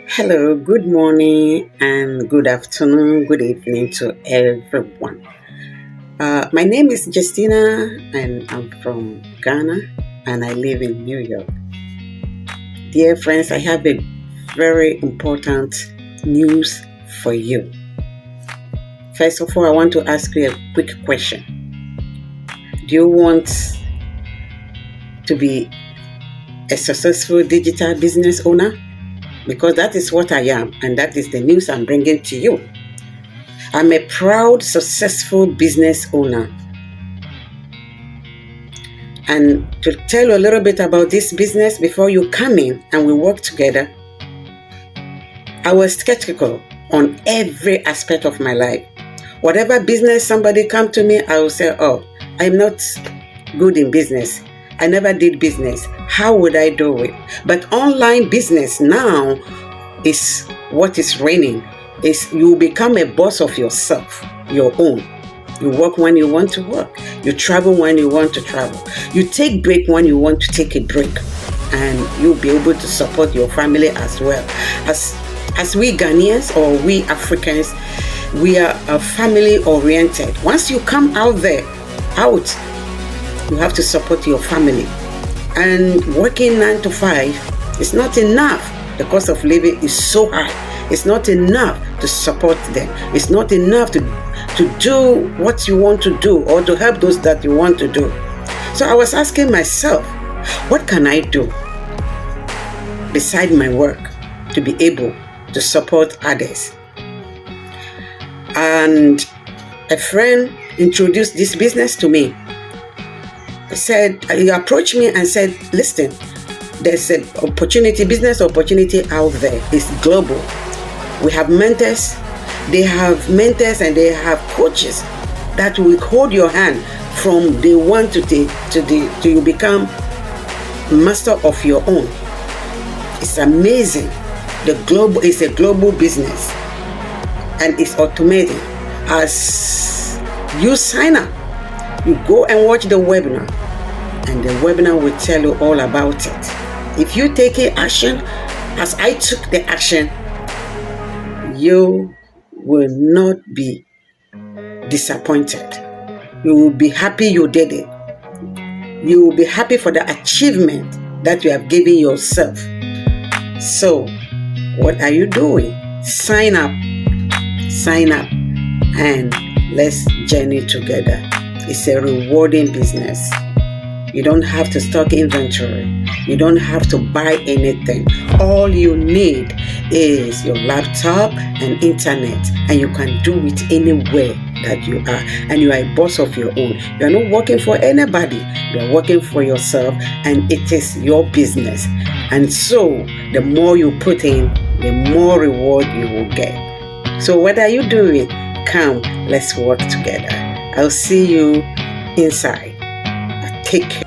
Hello, good morning, and good afternoon, good evening to everyone. My name is Justina, and I'm from Ghana, and I live in New York. Dear friends, I have a very important news for you. First of all, I want to ask you a quick question. Do you want to be a successful digital business owner? Because that is what I am, and that is the news I'm bringing to you. I'm a proud, successful business owner. And to tell you a little bit about this business before you come in and we work together, I was skeptical on every aspect of my life. Whatever business somebody come to me, I will say, oh, I'm not good in business. I never did business. How would I do it? But online business now is what is reigning. You become a boss of yourself, your own. You work when you want to work. You travel when you want to travel. You take break when you want to take a break. And you'll be able to support your family as well. As we Ghanaians or we Africans, we are family oriented. Once you come out, you have to support your family. And working 9 to 5 is not enough. The cost of living is so high. It's not enough to support them. It's not enough to do what you want to do or to help those that you want to do. So I was asking myself, what can I do beside my work to be able to support others? And a friend introduced this business to me. He approached me and said, listen, there's an opportunity, business opportunity out there. It's global. We have mentors. They have mentors and they have coaches that will hold your hand from day one to you become master of your own. It's amazing. It's a global business and it's automated. As you sign up, you go and watch the webinar, and the webinar will tell you all about it. If you take action, as I took the action, you will not be disappointed. You will be happy you did it. You will be happy for the achievement that you have given yourself. So, what are you doing? Sign up, and let's journey together. It's a rewarding business. You don't have to stock inventory. You don't have to buy anything. All you need is your laptop and internet, and you can do it anywhere that you are. And you are a boss of your own. You are not working for anybody. You are working for yourself, and it is your business. And so, the more you put in, the more reward you will get. So, what are you doing? Come, let's work together. I'll see you inside. Take care.